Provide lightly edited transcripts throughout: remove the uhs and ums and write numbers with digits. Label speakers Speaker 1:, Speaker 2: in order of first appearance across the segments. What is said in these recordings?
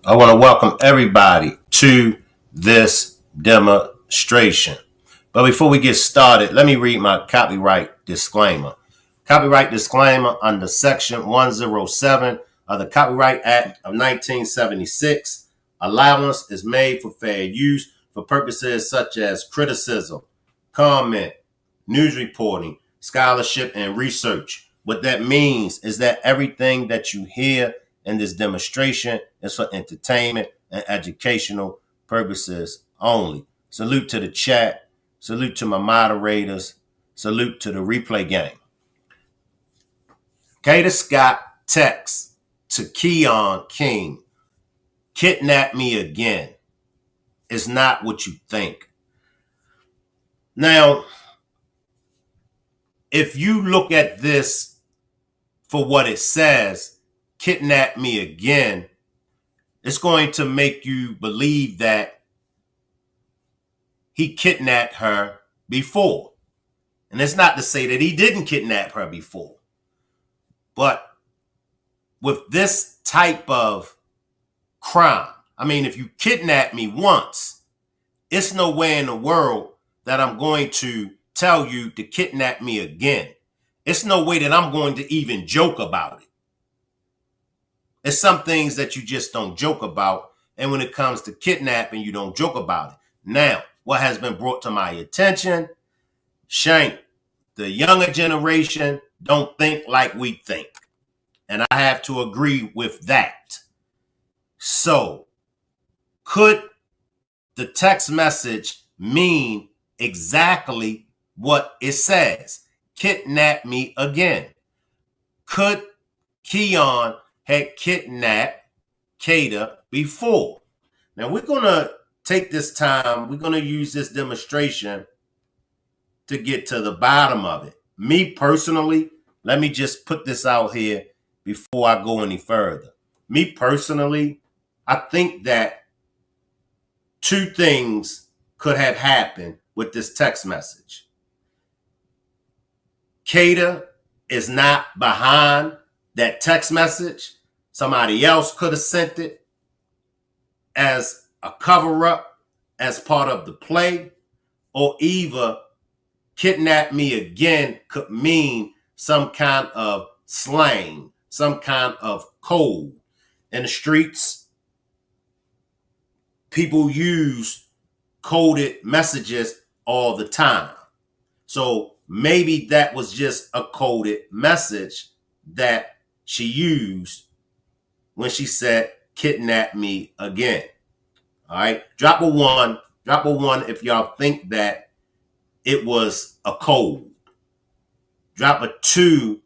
Speaker 1: I want to welcome everybody to this demonstration. But before we get started, let me read my copyright disclaimer. Copyright disclaimer under Section 107 of the Copyright Act of 1976. Allowance is made for fair use for purposes such as criticism, comment, news reporting, scholarship, and research. What that means is that everything that you hear in this demonstration is for entertainment and educational purposes only. Salute to the chat. Salute to my moderators. Salute to the replay gang. KADA Scott texts to Keon King, "Kidnap me again. It's not what you think." Now, if you look at this for what it says, "Kidnap me again," it's going to make you believe that he kidnapped her before. And it's not to say that he didn't kidnap her before. But with this type of crime, I mean, if you kidnap me once, it's no way in the world that I'm going to tell you to kidnap me again. It's no way that I'm going to even joke about it. There's some things that you just don't joke about. And when it comes to kidnapping, you don't joke about it. Now, what has been brought to my attention, Shank, the younger generation don't think like we think. And I have to agree with that. So, could the text message mean exactly what it says? Kidnap me again. Could Keon had kidnapped KADA before? Now, we're going to take this time. We're going to use this demonstration to get to the bottom of it. Me personally, let me just put this out here before I go any further. Me personally, I think that two things could have happened with this text message. KADA is not behind that text message. Somebody else could have sent it as a cover-up, as part of the play, or either "kidnap me again" could mean some kind of slang, some kind of code. In the streets, people use coded messages all the time. So maybe that was just a coded message that she used when she said, "Kidnap me again." All right. Drop a one. Drop a one if y'all think that it was a code. Drop a two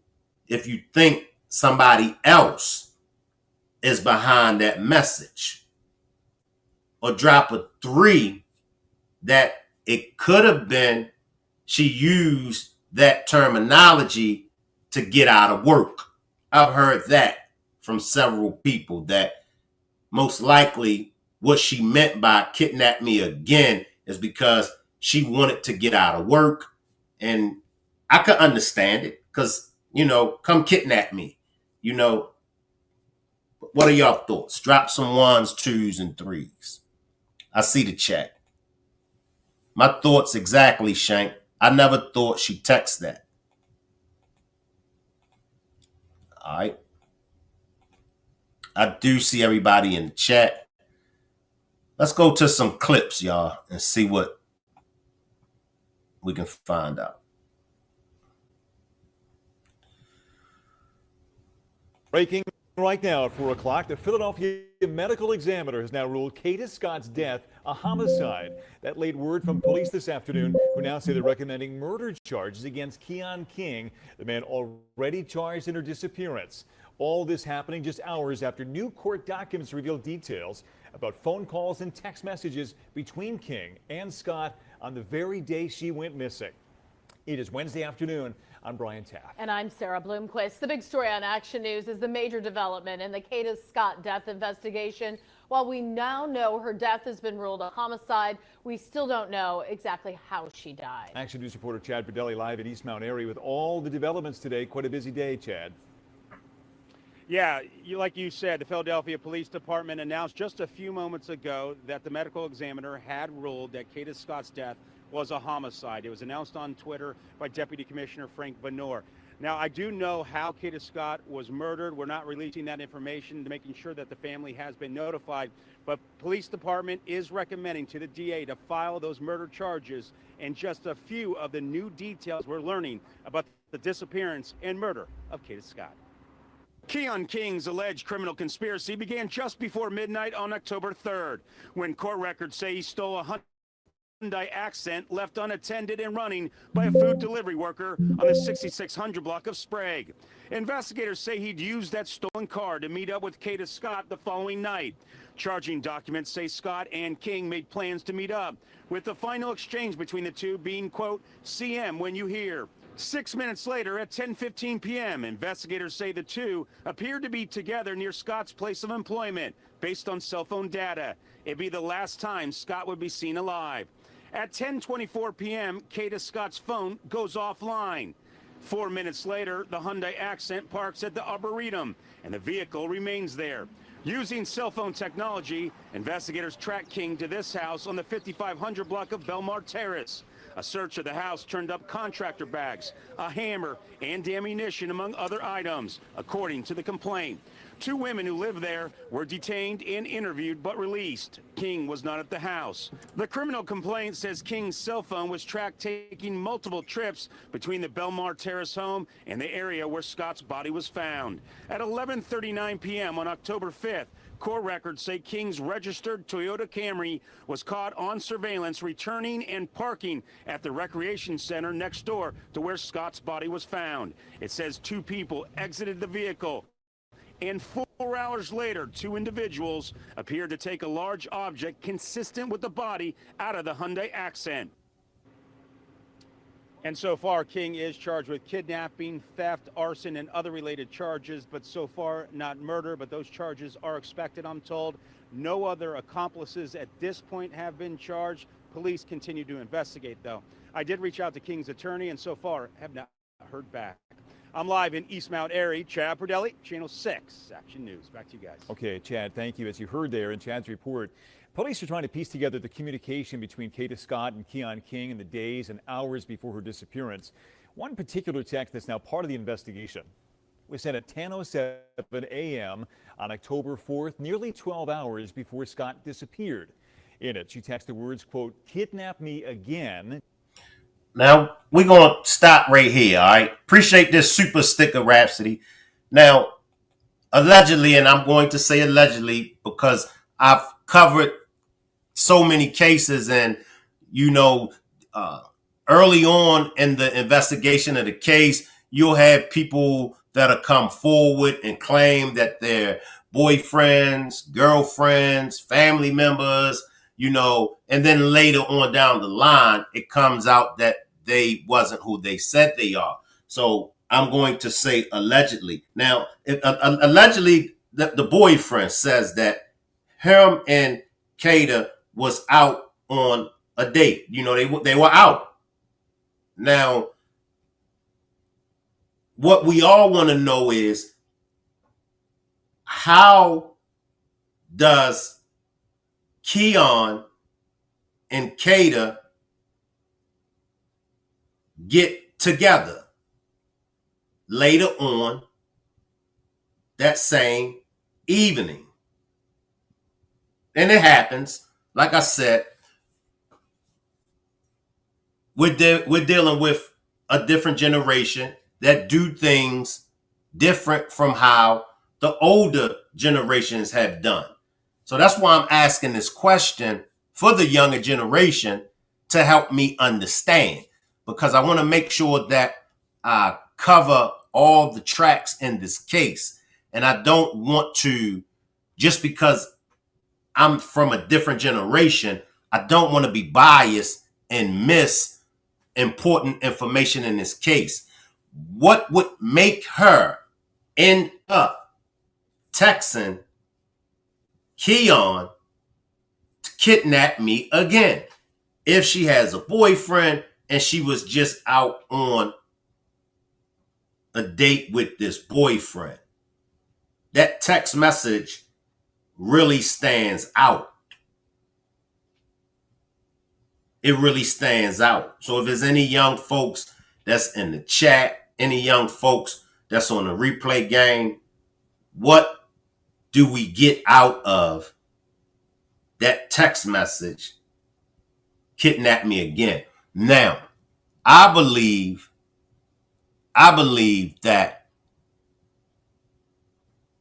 Speaker 1: if you think somebody else is behind that message. Or drop a three that it could have been she used that terminology to get out of work. I've heard that from several people, that most likely what she meant by "kidnap me again" is because she wanted to get out of work. And I could understand it because, come kidnap me. What are y'all thoughts? Drop some ones, twos, and threes. I see the chat. My thoughts exactly, Shank. I never thought she'd text that. All right. I do see everybody in the chat. Let's go to some clips, y'all, and see what we can find out.
Speaker 2: Breaking right now at 4 o'clock, the Philadelphia medical examiner has now ruled KADA Scott's death a homicide. That late word from police this afternoon, who now say they're recommending murder charges against Keon King, the man already charged in her disappearance. All this happening just hours after new court documents reveal details about phone calls and text messages between King and Scott on the very day she went missing. It is Wednesday afternoon. I'm Brian Taft.
Speaker 3: And I'm Sarah Bloomquist. The big story on Action News is the major development in the KADA Scott death investigation. While we now know her death has been ruled a homicide, we still don't know exactly how she died.
Speaker 2: Action News reporter Chad Berdelli live in East Mount Airy with all the developments today. Quite a busy day, Chad.
Speaker 4: Yeah, like you said, the Philadelphia Police Department announced just a few moments ago that the medical examiner had ruled that KADA Scott's death was a homicide. It was announced on Twitter by Deputy Commissioner Frank Benor. Now, I do know how KADA Scott was murdered. We're not releasing that information, making sure that the family has been notified. But police department is recommending to the DA to file those murder charges, and just a few of the new details we're learning about the disappearance and murder of KADA Scott. Keon King's alleged criminal conspiracy began just before midnight on October 3rd, when court records say he stole a Hyundai Accent left unattended and running by a food delivery worker on the 6600 block of Sprague. Investigators say he'd used that stolen car to meet up with KADA Scott the following night. Charging documents say Scott and King made plans to meet up, with the final exchange between the two being, quote, "CM when you hear." 6 minutes later, at 10:15 p.m., investigators say the two appeared to be together near Scott's place of employment, based on cell phone data. It'd be the last time Scott would be seen alive. At 10:24 p.m., KADA Scott's phone goes offline. 4 minutes later, the Hyundai Accent parks at the Arboretum, and the vehicle remains there. Using cell phone technology, investigators track King to this house on the 5500 block of Belmar Terrace. A search of the house turned up contractor bags, a hammer, and ammunition, among other items, according to the complaint. 2 women who live there were detained and interviewed but released. King was not at the house. The criminal complaint says King's cell phone was tracked taking multiple trips between the Belmar Terrace home and the area where Scott's body was found. At 11:39 p.m. on October 5th, court records say King's registered Toyota Camry was caught on surveillance returning and parking at the recreation center next door to where Scott's body was found. It says 2 people exited the vehicle, and 4 hours later, 2 individuals appeared to take a large object consistent with the body out of the Hyundai Accent. And so far, King is charged with kidnapping, theft, arson, and other related charges, but so far not murder. But those charges are expected, I'm told. No other accomplices at this point have been charged. Police continue to investigate, though. I did reach out to King's attorney, and so far have not heard back. I'm live in East Mount Airy. Chad Perdelli, Channel 6 Action News. Back to you guys.
Speaker 2: Okay, Chad, thank you. As you heard there in Chad's report, police are trying to piece together the communication between KADA Scott and Keon King in the days and hours before her disappearance. One particular text that's now part of the investigation was sent at 10:07 a.m. on October 4th, nearly 12 hours before Scott disappeared. In it, she texted words, quote, "Kidnap me again."
Speaker 1: Now, we're going to stop right here, all right? Appreciate this super sticker Rhapsody. Now, allegedly, and I'm going to say allegedly because I've covered so many cases, and, you know, early on in the investigation of the case, you'll have people that'll come forward and claim that they're boyfriends, girlfriends, family members, you know, and then later on down the line, it comes out that they wasn't who they said they are. So I'm going to say allegedly. Now, allegedly, the boyfriend says that him and KADA was out on a date. You know, they were out. Now, what we all want to know is, how does Keon and KADA get together later on that same evening? And it happens, like I said, we're dealing with a different generation that do things different from how the older generations have done. So that's why I'm asking this question for the younger generation to help me understand, because I want to make sure that I cover all the tracks in this case. And I don't want to, just because I'm from a different generation, I don't want to be biased and miss important information in this case. What would make her end up texting Keon to kidnap me again if she has a boyfriend and she was just out on a date with this boyfriend? that text message really stands out. It really stands out. So if there's any young folks that's in the chat, any young folks that's on the replay game, what do we get out of that text message? Kidnap me again. Now, I believe that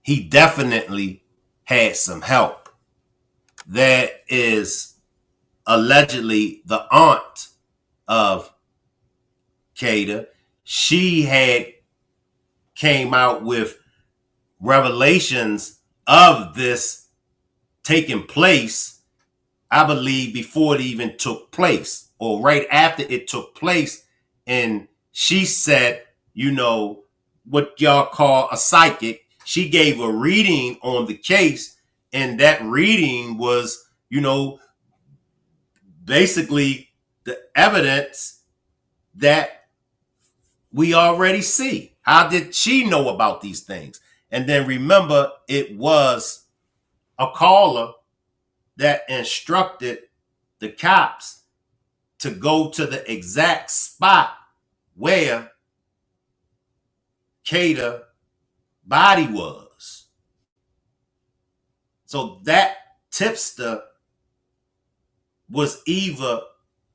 Speaker 1: he definitely had some help. There is allegedly the aunt of KADA. She had came out with revelations of this taking place, I believe, before it even took place or right after it took place. And she said, you know, what y'all call a psychic. She gave a reading on the case, and that reading was, you know, basically the evidence that we already see. How did she know about these things? And then remember, it was a caller that instructed the cops to go to the exact spot where KADA's body was. So that tipster was either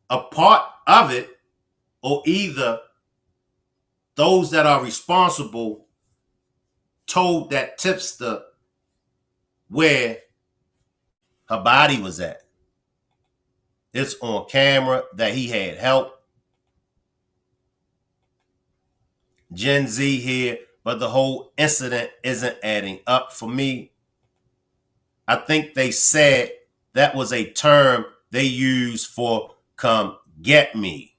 Speaker 1: a part of it, or either those that are responsible told that tipster where her body was at. It's on camera that he had help. Gen Z here, but the whole incident isn't adding up for me. I think they said that was a term they used for come get me.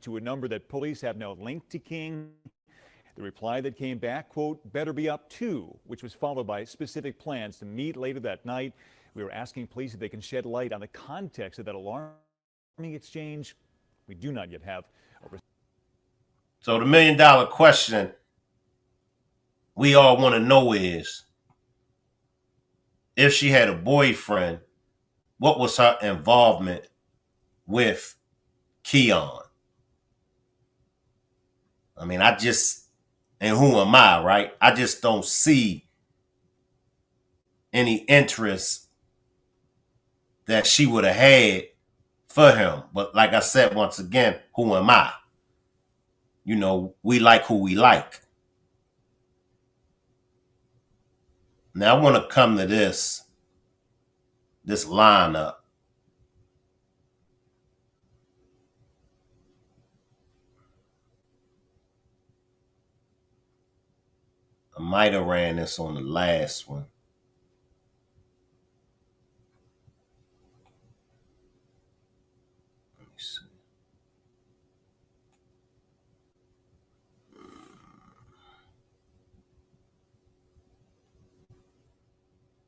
Speaker 2: To a number that police have now linked to King. The reply that came back, quote, better be up to, which was followed by specific plans to meet later that night. We were asking police if they can shed light on the context of that alarming exchange. We do not yet have a...
Speaker 1: So the $1 million question we all want to know is, if she had a boyfriend, what was her involvement with Keon? I mean, and who am I, right? I just don't see any interest that she would have had for him. But like I said, once again, who am I? You know, we like who we like. Now I want to come to this lineup. I might have ran this on the last one. Let me see.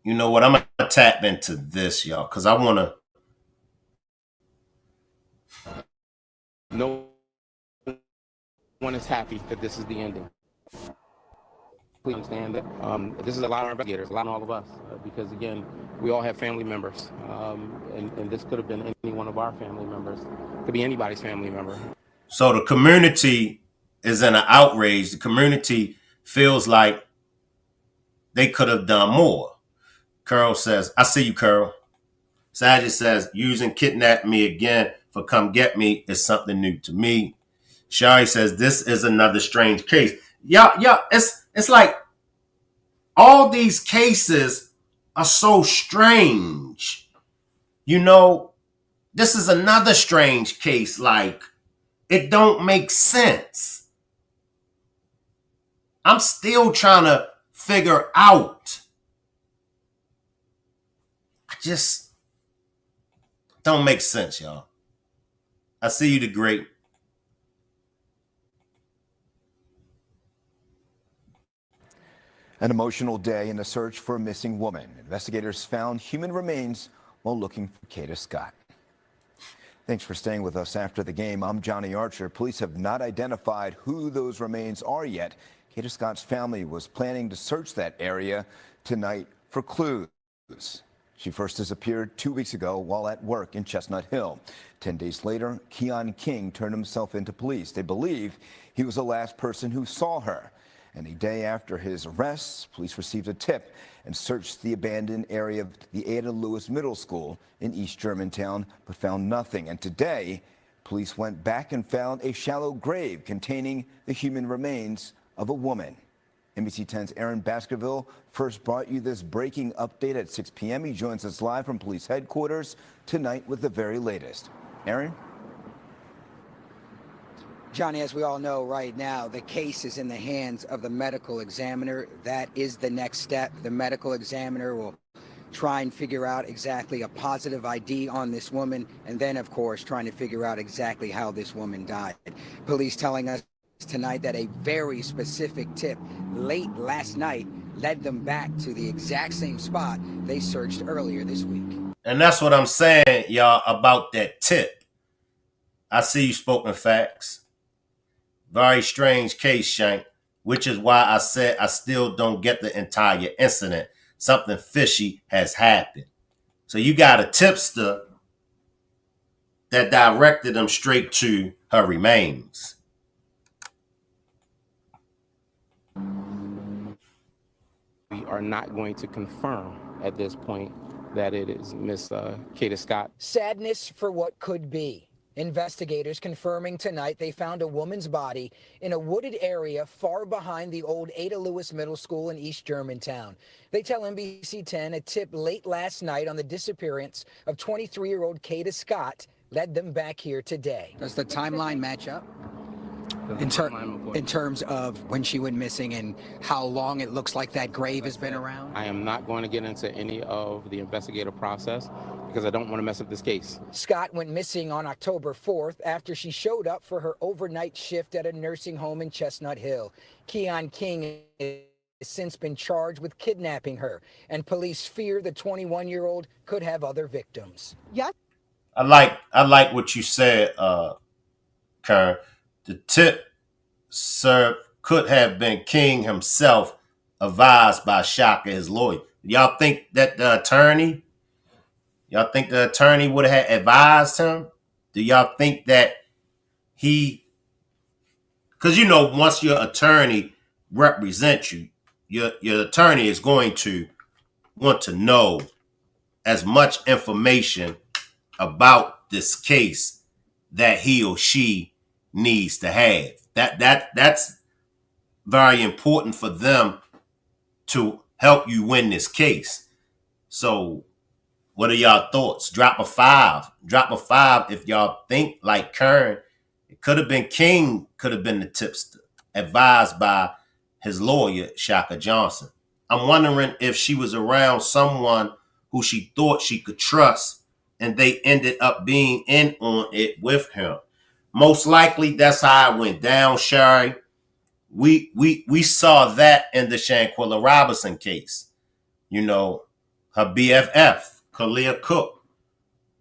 Speaker 1: You know what? I'm going to tap into this, y'all, because I want to.
Speaker 5: No one is happy that this is the ending. Please understand that this is a lot on investigators, a lot on all of us, because again, we all have family members, and this could have been any one of our family members. It could be anybody's family member.
Speaker 1: So the community is in an outrage. The community feels like they could have done more. Curl says, I see you, Curl. Sajid says, using kidnap me again for come get me is something new to me. Shari says, this is another strange case. Yeah, it's like all these cases are so strange. You know, this is another strange case. Like, it don't make sense. I'm still trying to figure out. I just don't make sense, y'all. I see you, the great.
Speaker 6: An emotional day in the search for a missing woman. Investigators found human remains while looking for KADA Scott. Thanks for staying with us after the game. I'm Johnny Archer. Police have not identified who those remains are yet. KADA Scott's family was planning to search that area tonight for clues. She first disappeared 2 weeks ago while at work in Chestnut Hill. 10 days later, Keon turned himself into police. They believe he was the last person who saw her. And a day after his arrest, police received a tip and searched the abandoned area of the Ada Lewis Middle School in East Germantown, but found nothing. And today, police went back and found a shallow grave containing the human remains of a woman. NBC 10's Aaron Baskerville first brought you this breaking update at 6 p.m. He joins us live from police headquarters tonight with the very latest. Aaron?
Speaker 7: Johnny, as we all know right now, the case is in the hands of the medical examiner. That is the next step. The medical examiner will try and figure out exactly a positive ID on this woman, and then, of course, trying to figure out exactly how this woman died. Police telling us tonight that a very specific tip late last night led them back to the exact same spot they searched earlier this week.
Speaker 1: And that's what I'm saying, y'all, about that tip. I see you spoken facts. Very strange case, Shank, which is why I said I still don't get the entire incident. Something fishy has happened. So you got a tipster that directed them straight to her remains.
Speaker 5: We are not going to confirm at this point that it is Miss KADA Scott.
Speaker 7: Sadness for what could be. Investigators confirming tonight they found a woman's body in a wooded area far behind the old Ada Lewis Middle School in East Germantown. They tell NBC 10 a tip late last night on the disappearance of 23-year-old KADA Scott led them back here today. Does the timeline match up? In terms of when she went missing and how long it looks like that grave has been around?
Speaker 5: I am not going to get into any of the investigative process because I don't want to mess up this case.
Speaker 7: Scott went missing on October 4th after she showed up for her overnight shift at a nursing home in Chestnut Hill. Keon has since been charged with kidnapping her, and police fear the 21-year-old could have other victims.
Speaker 8: Yes.
Speaker 1: I like what you said, Karen. The tip, sir, could have been King himself, advised by Shaka, his lawyer. Y'all think that the attorney would have advised him? Do y'all think that because you know, once your attorney represents you, your attorney is going to want to know as much information about this case that he or she needs to have. That's very important for them to help you win this case. So what are y'all thoughts? Drop a 5 if y'all think like Kern. It could have been King, could have been the tipster, advised by his lawyer Shaka Johnson. I'm wondering if she was around someone who she thought she could trust and they ended up being in on it with him. Most likely that's how it went down, Sherry. We saw that in the Shanquilla Robinson case. You know, her BFF, Kalia Cook,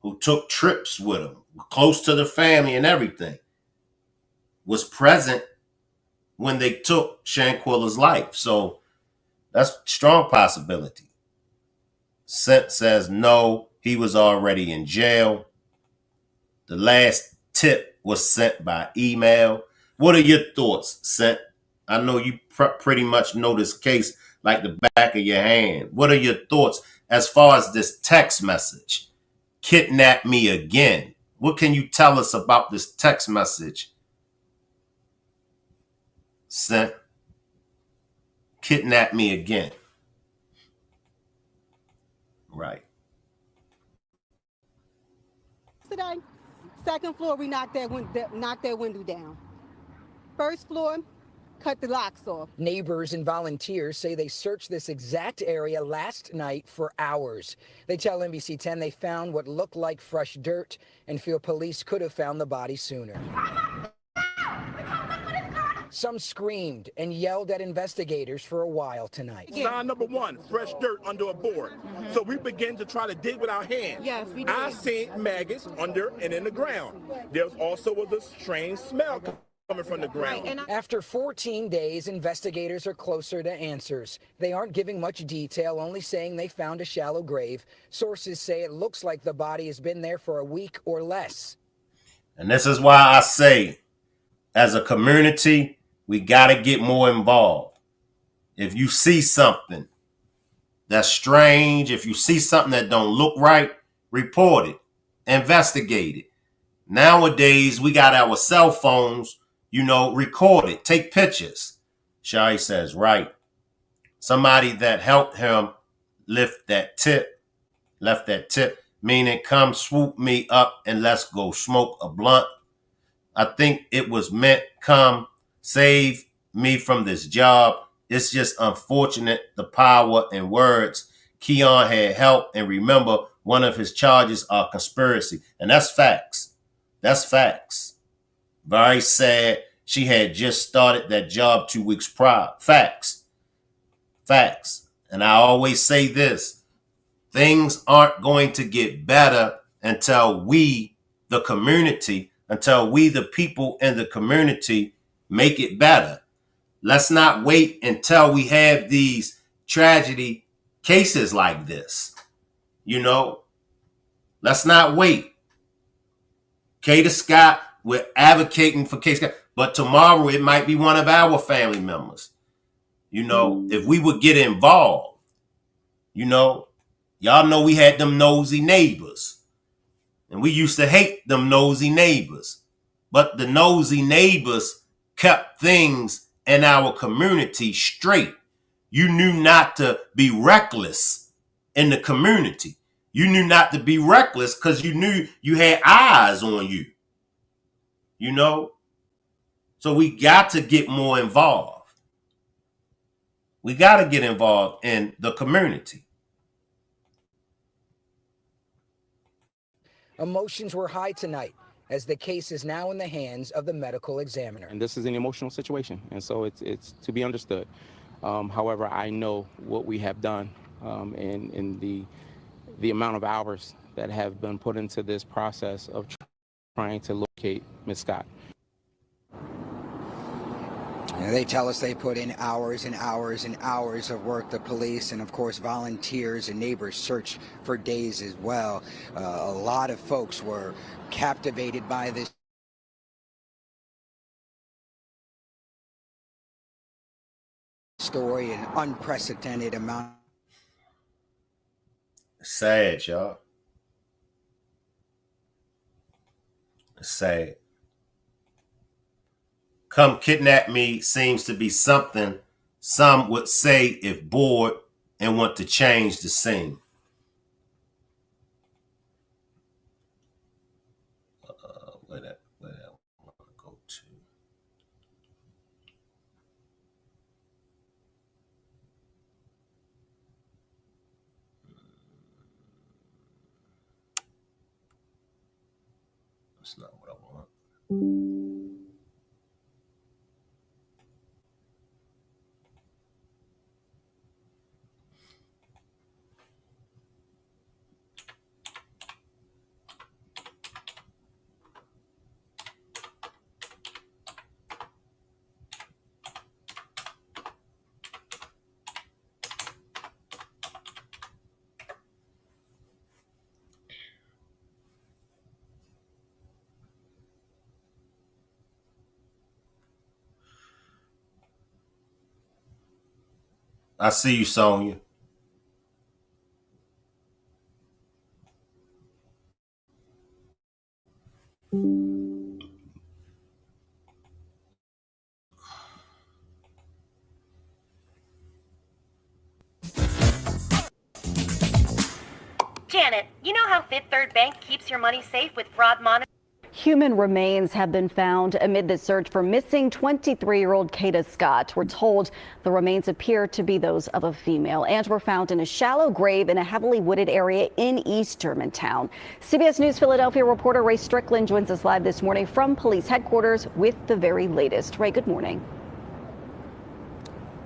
Speaker 1: who took trips with him, close to the family and everything, was present when they took Shanquilla's life. So that's a strong possibility. Sent says no, he was already in jail. The last tip was sent by email. What are your thoughts, Sent? I know you pretty much know this case like the back of your hand. What are your thoughts as far as this text message? Kidnap me again. What can you tell us about this text message? Sent. Kidnap me again. Right.
Speaker 8: Today, second floor, we knocked that window down. First floor, cut the locks off.
Speaker 7: Neighbors and volunteers say they searched this exact area last night for hours. They tell NBC 10 they found what looked like fresh dirt and feel police could have found the body sooner. Some screamed and yelled at investigators for a while tonight.
Speaker 9: Sign number one, fresh dirt under a board. So we began to try to dig with our hands.
Speaker 8: Yes, we did.
Speaker 9: I seen maggots under and in the ground. There also was a strange smell coming from the ground.
Speaker 7: After 14 days, investigators are closer to answers. They aren't giving much detail, only saying they found a shallow grave. Sources say it looks like the body has been there for a week or less.
Speaker 1: And this is why I say, as a community, we got to get more involved. If you see something that's strange, if you see something that don't look right, report it, investigate it. Nowadays, we got our cell phones, record it, take pictures. Shari says, right. Somebody that helped him left that tip, meaning come swoop me up and let's go smoke a blunt. I think it was meant, come save me from this job. It's just unfortunate the power in words. Keon had help, and remember, one of his charges are conspiracy. And that's facts. That's facts. Very sad. She had just started that job 2 weeks prior. Facts. Facts. And I always say this. Things aren't going to get better until we, the community, until we, the people in the community, make it better. Let's not wait until we have these tragedy cases like this. Let's not wait. KADA Scott, we're advocating for KADA Scott, but tomorrow it might be one of our family members. If we would get involved, y'all know we had them nosy neighbors, and we used to hate them nosy neighbors, but the nosy neighbors kept things in our community straight. You knew not to be reckless in the community. You knew not to be reckless because you knew you had eyes on you. So we got to get more involved. We got to get involved in the community.
Speaker 7: Emotions were high tonight as the case is now in the hands of the medical examiner.
Speaker 5: And this is an emotional situation, and so it's to be understood. However, I know what we have done and the amount of hours that have been put into this process of trying to locate Ms. Scott.
Speaker 7: They tell us they put in hours and hours and hours of work. The police and, of course, volunteers and neighbors searched for days as well. A lot of folks were captivated by this story, an unprecedented amount.
Speaker 1: Sad, y'all. It's sad. Come kidnap me seems to be something some would say if bored and want to change the scene. Where that want to go to? That's not what I want. I see you, Sonia.
Speaker 10: Janet, you know how Fifth Third Bank keeps your money safe with fraud monitoring?
Speaker 11: Human remains have been found amid the search for missing 23-year-old KADA Scott. We're told the remains appear to be those of a female and were found in a shallow grave in a heavily wooded area in East Germantown. CBS News Philadelphia reporter Ray Strickland joins us live this morning from police headquarters with the very latest. Ray, good morning.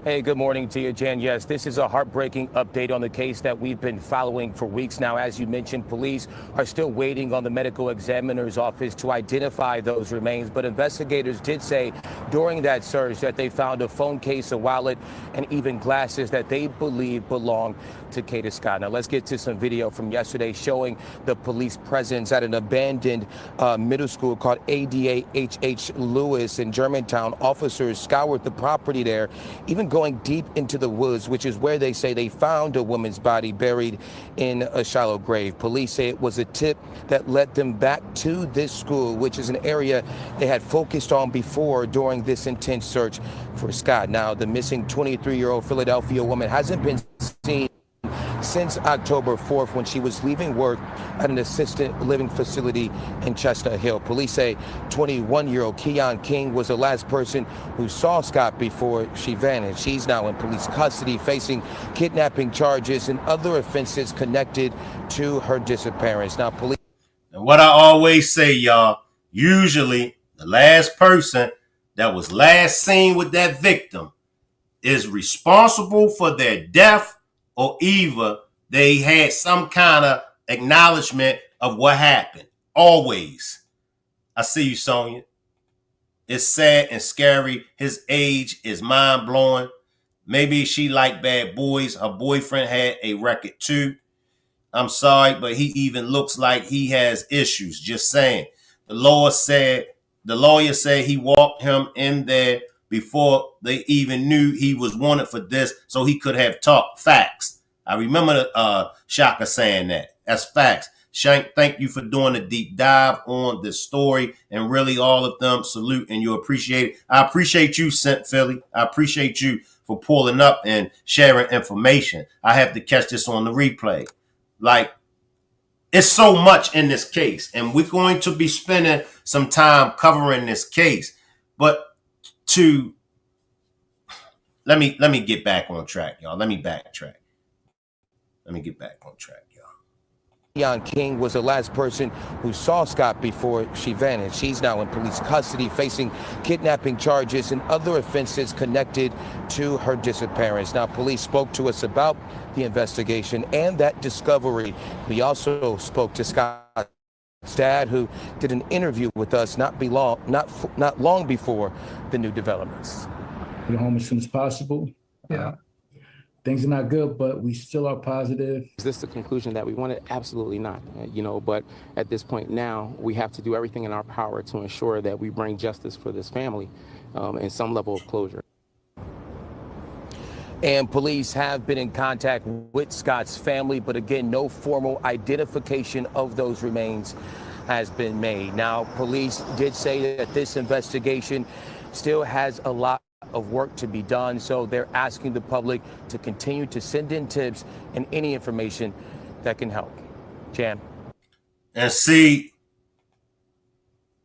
Speaker 5: Hey, good morning to you, Jan. Yes, this is a heartbreaking update on the case that we've been following for weeks now. As you mentioned, police are still waiting on the medical examiner's office to identify those remains. But investigators did say during that search that they found a phone case, a wallet, and even glasses that they believe belong to KADA Scott. Now, let's get to some video from yesterday showing the police presence at an abandoned middle school called ADA H.H. Lewis in Germantown. Officers scoured the property there, even going deep into the woods, which is where they say they found a woman's body buried in a shallow grave. Police say it was a tip that led them back to this school, which is an area they had focused on before during this intense search for Scott. Now, the missing 23-year-old Philadelphia woman hasn't been seen since October 4th when she was leaving work at an assisted living facility in Chestnut Hill. Police say 21-year-old Keon King was the last person who saw Scott before she vanished. She's now in police custody facing kidnapping charges and other offenses connected to her disappearance. Now, police...
Speaker 1: And what I always say, y'all, usually the last person that was last seen with that victim is responsible for their death, or either they had some kind of acknowledgement of what happened. Always. I see you, Sonia. It's sad and scary. His age is mind-blowing. Maybe she liked bad boys. Her boyfriend had a record too. I'm sorry, but he even looks like he has issues. Just saying. The lawyer said he walked him in there before they even knew he was wanted for this, so he could have talked facts. I remember Shaka saying that. That's facts. Shank, thank you for doing a deep dive on this story, and really all of them salute and you appreciate it. I appreciate you, Sent Philly. I appreciate you for pulling up and sharing information. I have to catch this on the replay. Like, it's so much in this case, and we're going to be spending some time covering this case. But let me get back on track, y'all. Let me backtrack. Let me get back on track, y'all.
Speaker 5: Keon King was the last person who saw Scott before she vanished. She's now in police custody facing kidnapping charges and other offenses connected to her disappearance. Now, police spoke to us about the investigation and that discovery. We also spoke to Scott's dad, who did an interview with us not long before the new developments.
Speaker 12: Get home as soon as possible. Yeah. Things are not good, but we still are positive.
Speaker 5: Is this the conclusion that we wanted? Absolutely not. But at this point now, we have to do everything in our power to ensure that we bring justice for this family and some level of closure. And police have been in contact with Scott's family, but again, no formal identification of those remains has been made. Now, police did say that this investigation still has a lot of work to be done, so they're asking the public to continue to send in tips and any information that can help. Jan.
Speaker 1: And see,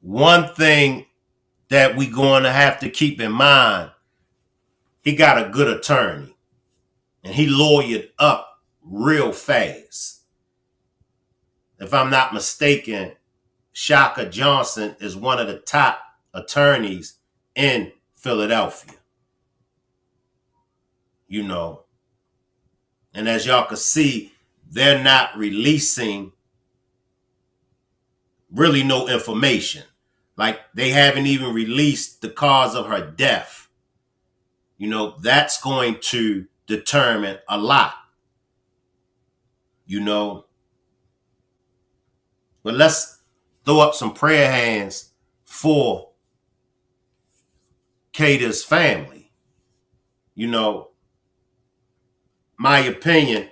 Speaker 1: one thing that we're going to have to keep in mind, he got a good attorney, and he lawyered up real fast. If I'm not mistaken, Shaka Johnson is one of the top attorneys in Philadelphia. And as y'all can see, they're not releasing really no information. Like, they haven't even released the cause of her death. That's going to determine a lot. But let's throw up some prayer hands for KADA's family. My opinion,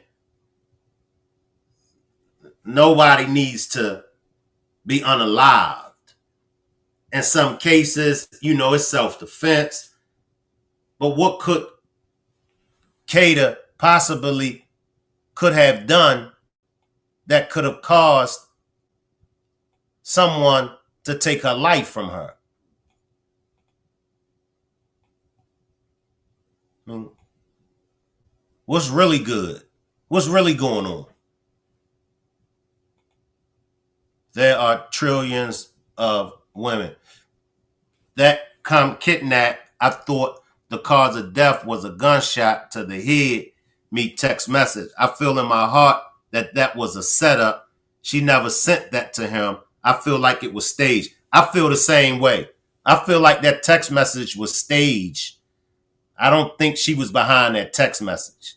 Speaker 1: nobody needs to be unalived. In some cases, it's self-defense. But what could KADA possibly could have done that could have caused someone to take her life from her? What's really good? What's really going on? There are trillions of women that come kidnapped. I thought the cause of death was a gunshot to the head, me text message. I feel in my heart that was a setup. She never sent that to him. I feel like it was staged. I feel the same way. I feel like that text message was staged. I don't think she was behind that text message.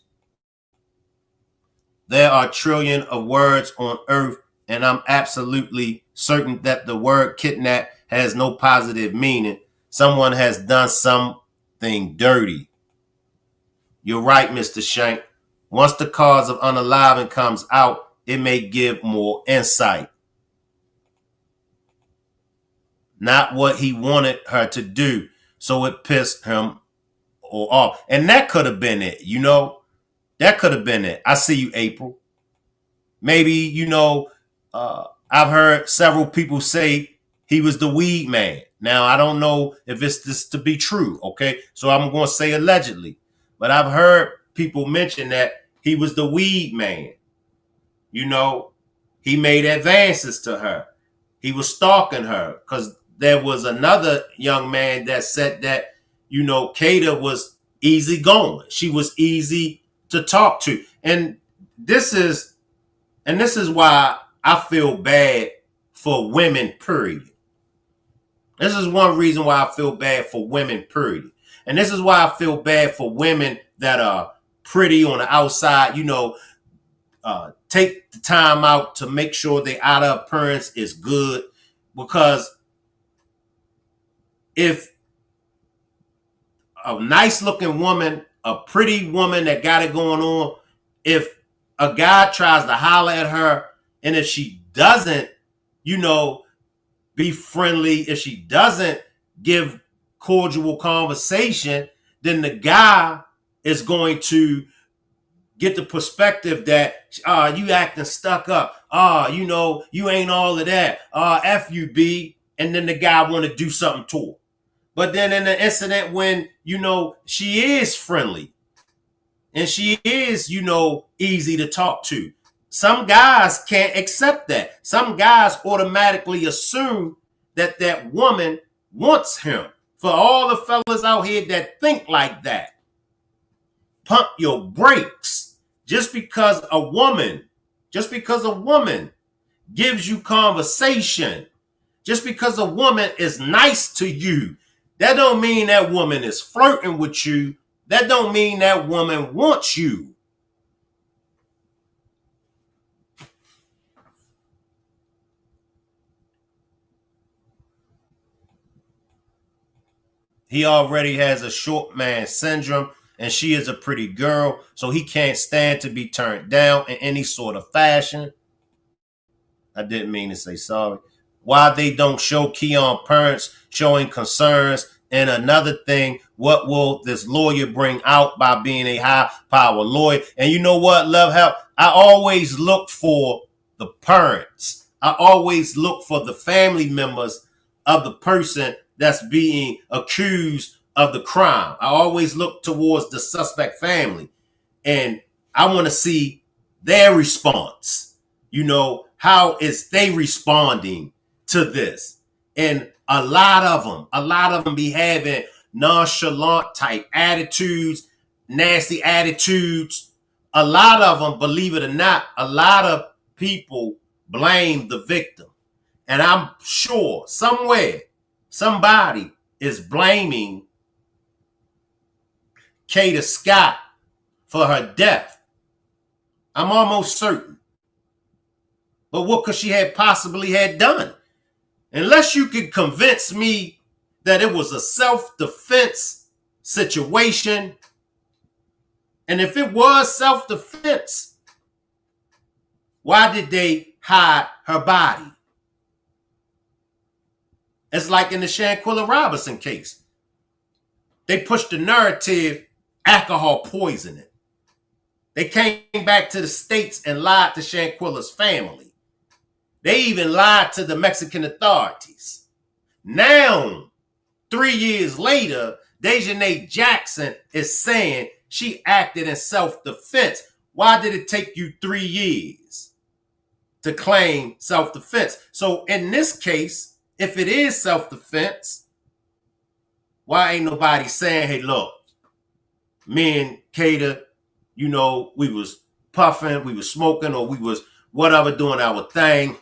Speaker 1: There are trillions of words on earth, and I'm absolutely certain that the word kidnap has no positive meaning. Someone has done something dirty. You're right, Mr. Shank. Once the cause of unaliving comes out, it may give more insight. Not what he wanted her to do, so it pissed him off. And that could have been it, you know? That could have been it. I see you, April. Maybe, you know, I've heard several people say he was the weed man. Now, I don't know if it's this to be true, okay? So I'm going to say allegedly. But I've heard people mention that he was the weed man. You know, he made advances to her. He was stalking her because there was another young man that said that, you know, KADA was easy going. She was easy to talk to. And this is why I feel bad for women, period. This is one reason why I feel bad for women, period. And this is why I feel bad for women that are pretty on the outside, you know, take the time out to make sure their outer appearance is good. Because if a nice looking woman, a pretty woman that got it going on, if a guy tries to holler at her, and if she doesn't, you know, be friendly, if she doesn't give cordial conversation, then the guy is going to get the perspective that you acting stuck up. You know, you ain't all of that. F you be. And then the guy want to do something to her. But then in the incident when, you know, she is friendly and she is, you know, easy to talk to, some guys can't accept that. Some guys automatically assume that that woman wants him. For all the fellas out here that think like that, pump your brakes. Just because a woman gives you conversation, just because a woman is nice to you, that don't mean that woman is flirting with you. That don't mean that woman wants you. He already has a short man syndrome, and she is a pretty girl, so he can't stand to be turned down in any sort of fashion. I didn't mean to say sorry. Why they don't show Keon parents showing concerns. And another thing, what will this lawyer bring out by being a high power lawyer? And you know what, Love Help? I always look for the parents. I always look for the family members of the person that's being accused of the crime. I always look towards the suspect family. And I want to see their response. You know, how is they responding to this? And a lot of them be having nonchalant type attitudes, nasty attitudes. A lot of them, believe it or not, a lot of people blame the victim. And I'm sure somewhere, somebody is blaming KADA Scott for her death. I'm almost certain. But what could she have possibly had done? Unless you can convince me that it was a self-defense situation. And if it was self-defense, why did they hide her body? It's like in the Shanquilla Robinson case. They pushed the narrative, alcohol poisoning. They came back to the States and lied to Shanquilla's family. They even lied to the Mexican authorities. Now, 3 years later, Dejanay Jackson is saying she acted in self-defense. Why did it take you 3 years to claim self-defense? So in this case, if it is self-defense, why ain't nobody saying, hey, look, me and KADA, we was puffing, we was smoking, or we was whatever doing our thing.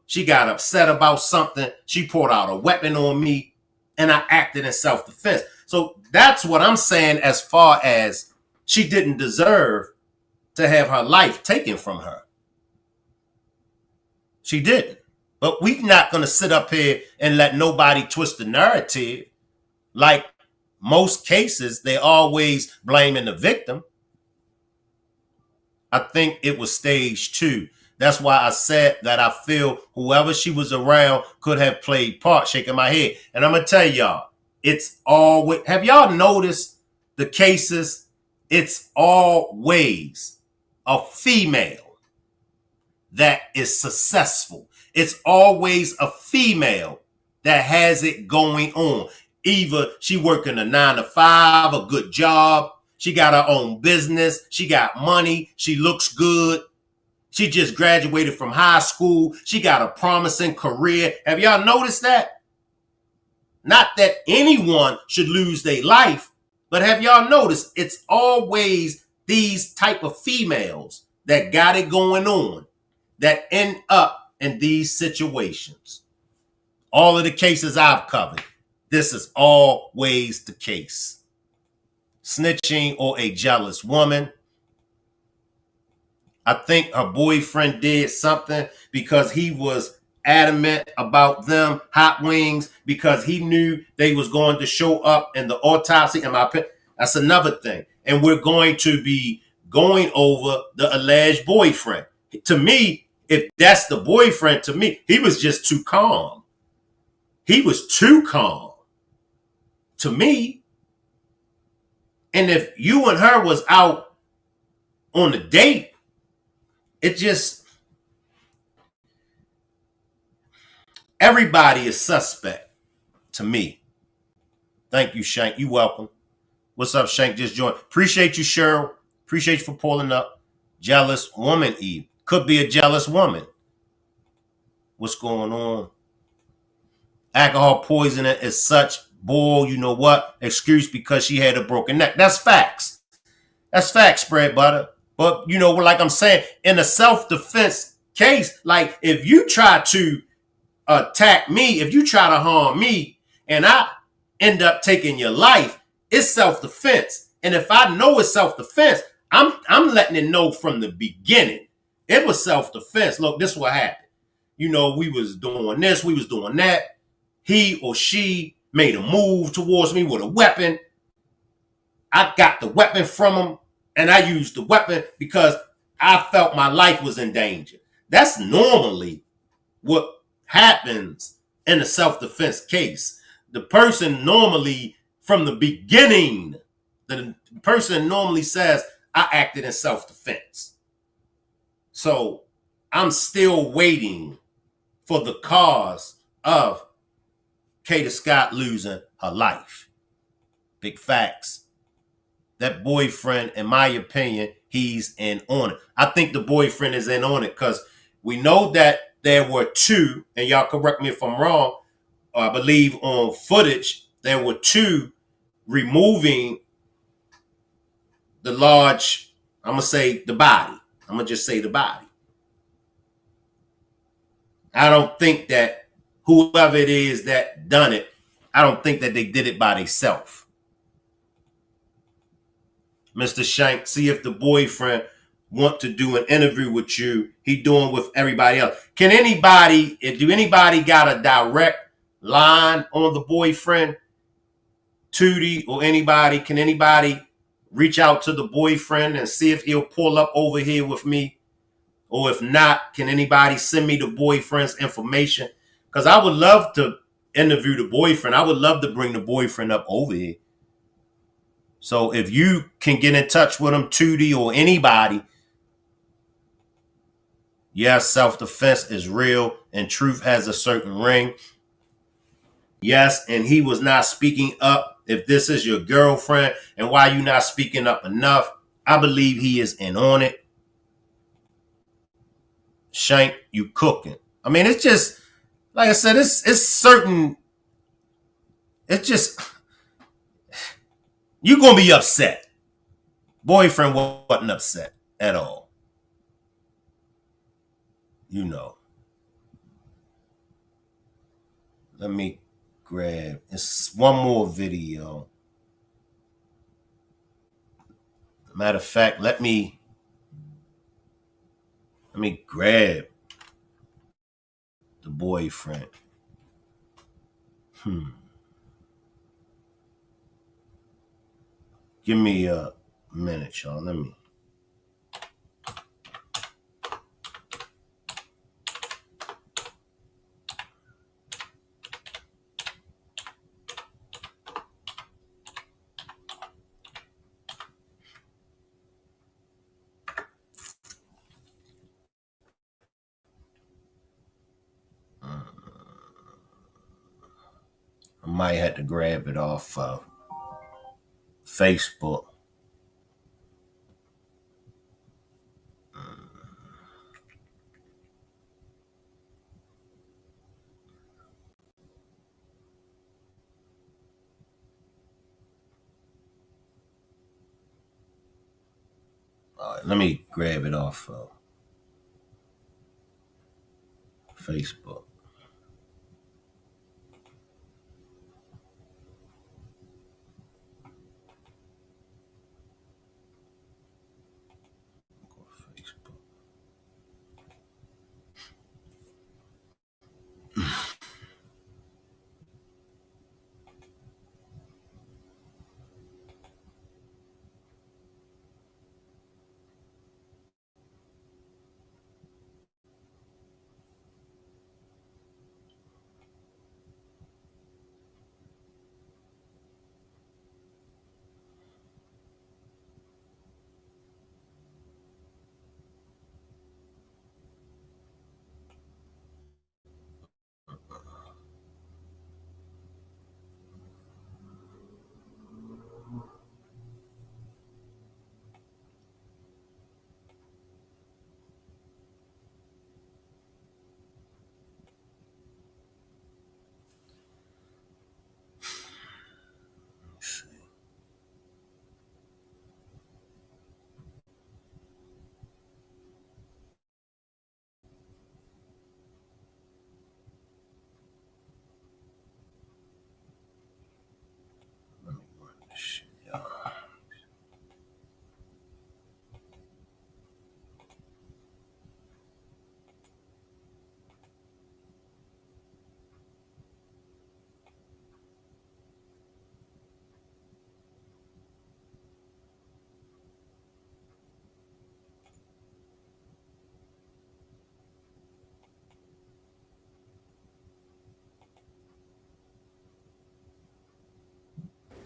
Speaker 1: She got upset about something. She pulled out a weapon on me, and I acted in self-defense. So that's what I'm saying as far as she didn't deserve to have her life taken from her. She didn't. But we're not going to sit up here and let nobody twist the narrative. Like most cases, they always blaming the victim. I think it was stage 2. That's why I said that I feel whoever she was around could have played part, shaking my head. And I'm going to tell y'all, it's always, have y'all noticed the cases? It's always a female that is successful. It's always a female that has it going on. Either she working a 9-to-5, a good job. She got her own business. She got money. She looks good. She just graduated from high school. She got a promising career. Have y'all noticed that? Not that anyone should lose their life, but have y'all noticed it's always these type of females that got it going on that end up in these situations. All of the cases I've covered, this is always the case. Snitching or a jealous woman. I think her boyfriend did something because he was adamant about them hot wings because he knew they was going to show up in the autopsy. That's another thing. And we're going to be going over the alleged boyfriend. To me, if that's the boyfriend, to me, he was just too calm. He was too calm to me. And if you and her was out on a date, it just, everybody is suspect to me. Thank you, Shank. You welcome. What's up, Shank? Just joined. Appreciate you, Cheryl. Appreciate you for pulling up. Jealous woman, Eve. Could be a jealous woman. What's going on? Alcohol poisoning is such bull, you know what? Excuse because she had a broken neck. That's facts. That's facts, spread butter. But, like I'm saying, in a self-defense case, like if you try to attack me, if you try to harm me, and I end up taking your life, it's self-defense. And if I know it's self-defense, I'm letting it know from the beginning. It was self-defense. Look, this is what happened. We was doing this, we was doing that. He or she made a move towards me with a weapon. I got the weapon from him, and I used the weapon because I felt my life was in danger. That's normally what happens in a self-defense case. The person normally, from the beginning, the person normally says, I acted in self-defense. So I'm still waiting for the cause of KADA Scott losing her life. Big facts. That boyfriend, in my opinion, he's in on it. I think the boyfriend is in on it because we know that there were 2, and y'all correct me if I'm wrong, I believe on footage, there were 2 removing the large, I'm going to say the body. I'm going to just say the body. I don't think that whoever it is that done it, I don't think that they did it by themselves. Mr. Shank, see if the boyfriend want to do an interview with you. He doing with everybody else. Do anybody got a direct line on the boyfriend? Tootie or anybody? Can anybody reach out to the boyfriend and see if he'll pull up over here with me? Or if not, can anybody send me the boyfriend's information? Because I would love to interview the boyfriend. I would love to bring the boyfriend up over here. So if you can get in touch with him, Tootie or anybody, yes, self-defense is real and truth has a certain ring. Yes, and he was not speaking up. If this is your girlfriend and why you not speaking up enough, I believe he is in on it. Shank, you cooking. I mean, it's just, like I said, it's certain, it's just, You're going to be upset. Boyfriend wasn't upset at all. You know. Let me grab. It's one more video. Matter of fact, let me grab the boyfriend. Give me a minute, y'all. Let me. I might have to grab it off Facebook. All right, let me grab it off Facebook.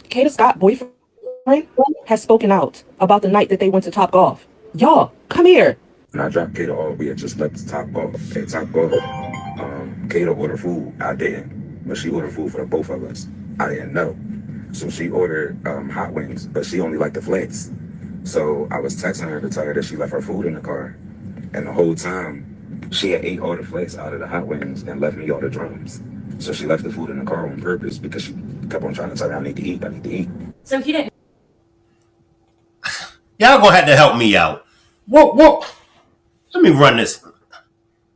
Speaker 13: KADA Scott boyfriend has spoken out about the night that they went to Top Golf. Y'all, come here.
Speaker 14: When I dropped KADA off, we had just left the Top Golf. At Top Golf, KADA ordered food. I didn't, but she ordered food for the both of us. I didn't know. So she ordered hot wings, but she only liked the flakes. So I was texting her to tell her that she left her food in the car. And the whole time, she had ate all the flakes out of the hot wings and left me all the drums. So she left the food in the car on purpose because she kept on trying to tell me I need to eat.
Speaker 13: So he didn't.
Speaker 1: Y'all gonna have to help me out. Whoa. Let me run this.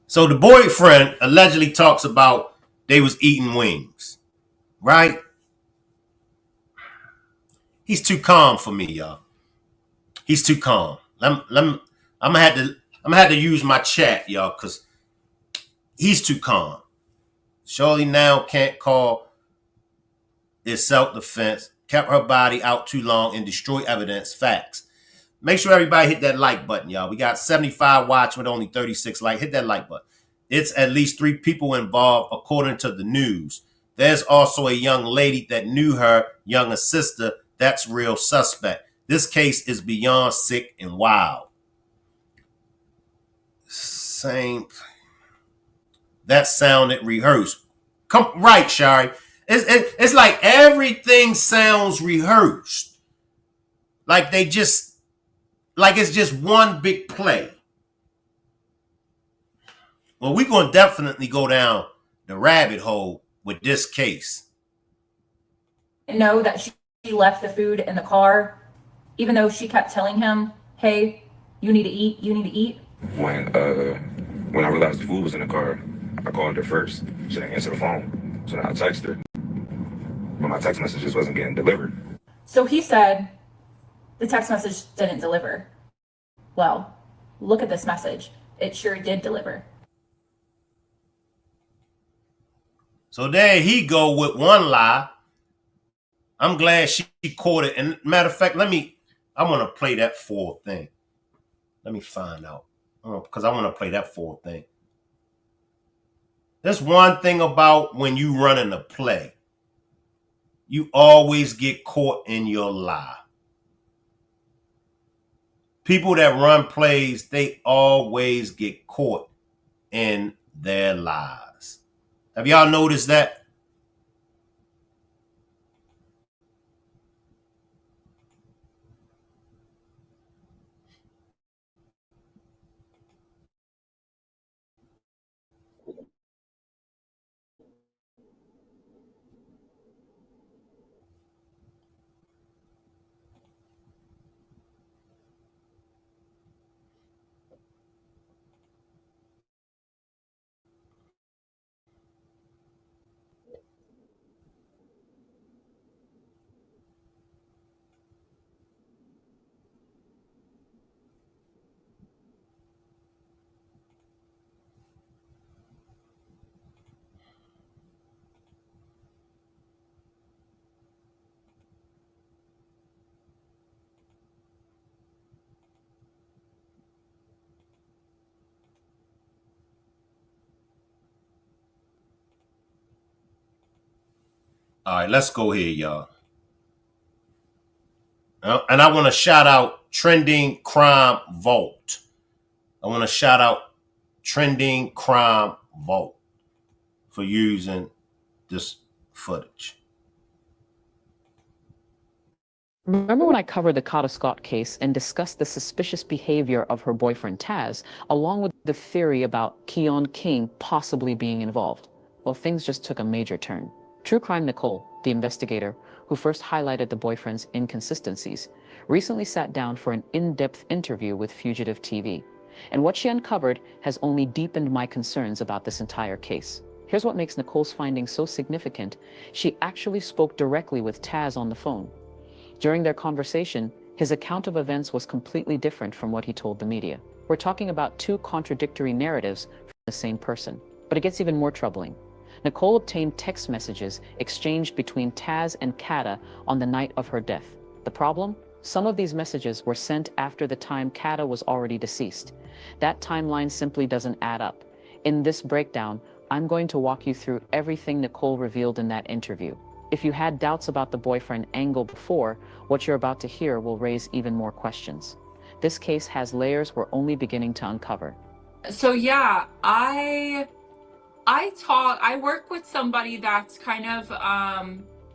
Speaker 1: So the boyfriend allegedly talks about they was eating wings, right? He's too calm for me, y'all. He's too calm. I'm gonna have to use my chat, y'all, because he's too calm. Shirley now can't call it self-defense. Kept her body out too long and destroyed evidence. Facts. Make sure everybody hit that like button, y'all. We got 75 watch with only 36 likes. Hit that like button. It's at least 3 people involved, according to the news. There's also a young lady that knew her younger sister. That's real suspect. This case is beyond sick and wild. Same. That sounded rehearsed. Come right, Shari. It's like everything sounds rehearsed. Like it's just one big play. Well, we're going to definitely go down the rabbit hole with this case.
Speaker 13: Know that she
Speaker 15: left the food in the car, even though she kept telling him, hey, you need to eat, you need to eat?
Speaker 14: When I realized the food was in the car, I called her first. She didn't answer the phone. So then I texted her. But my text messages wasn't getting delivered.
Speaker 15: So he said the text message didn't deliver. Well, look at this message. It sure did deliver.
Speaker 1: So there he go with one lie. I'm glad she caught it. And matter of fact, I want to play that full thing. Let me find out. Because I want to play that full thing. There's one thing about when you running a play. You always get caught in your lie. People that run plays, they always get caught in their lies. Have y'all noticed that? All right, let's go here, y'all. And I want to shout out Trending Crime Vault. I want to shout out Trending Crime Vault for using this footage.
Speaker 16: Remember when I covered the KADA Scott case and discussed the suspicious behavior of her boyfriend Taz, along with the theory about Keon King possibly being involved? Well, things just took a major turn. True Crime Nicole, the investigator who first highlighted the boyfriend's inconsistencies, recently sat down for an in-depth interview with Fugitive TV. And what she uncovered has only deepened my concerns about this entire case. Here's what makes Nicole's findings so significant. She actually spoke directly with Taz on the phone. During their conversation, his account of events was completely different from what he told the media. We're talking about two contradictory narratives from the same person. But it gets even more troubling. Nicole obtained text messages exchanged between Taz and KADA on the night of her death. The problem? Some of these messages were sent after the time KADA was already deceased. That timeline simply doesn't add up. In this breakdown, I'm going to walk you through everything Nicole revealed in that interview. If you had doubts about the boyfriend angle before, what you're about to hear will raise even more questions. This case has layers we're only beginning to uncover.
Speaker 15: So yeah, I work with somebody that's kind of,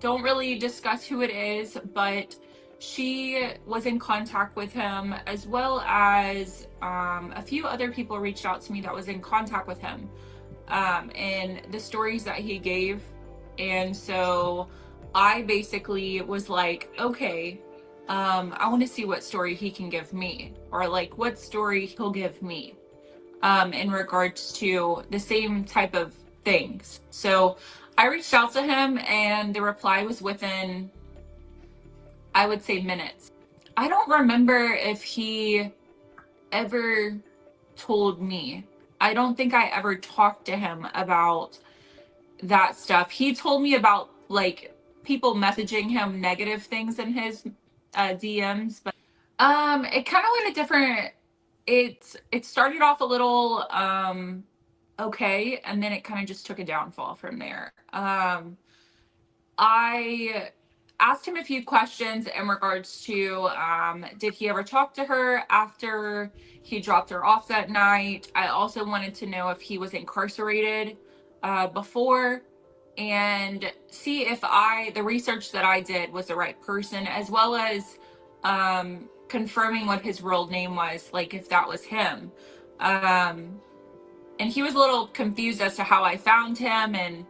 Speaker 15: don't really discuss who it is, but she was in contact with him, as well as a few other people reached out to me that was in contact with him, and the stories that he gave. And so I basically was like, okay, I want to see what story he can give me, or like what story he'll give me in regards to the same type of things. So I reached out to him and the reply was within, I would say, minutes. I don't remember if he ever told me. I don't think I ever talked to him about that stuff. He told me about like people messaging him negative things in his DMs, but it kind of went a different, it started off a little okay, and then it kind of just took a downfall from there. I asked him a few questions in regards to did he ever talk to her after he dropped her off that night. I also wanted to know if he was incarcerated before, and see if the research that I did was the right person, as well as confirming what his real name was, like if that was him. And he was a little confused as to how I found him, and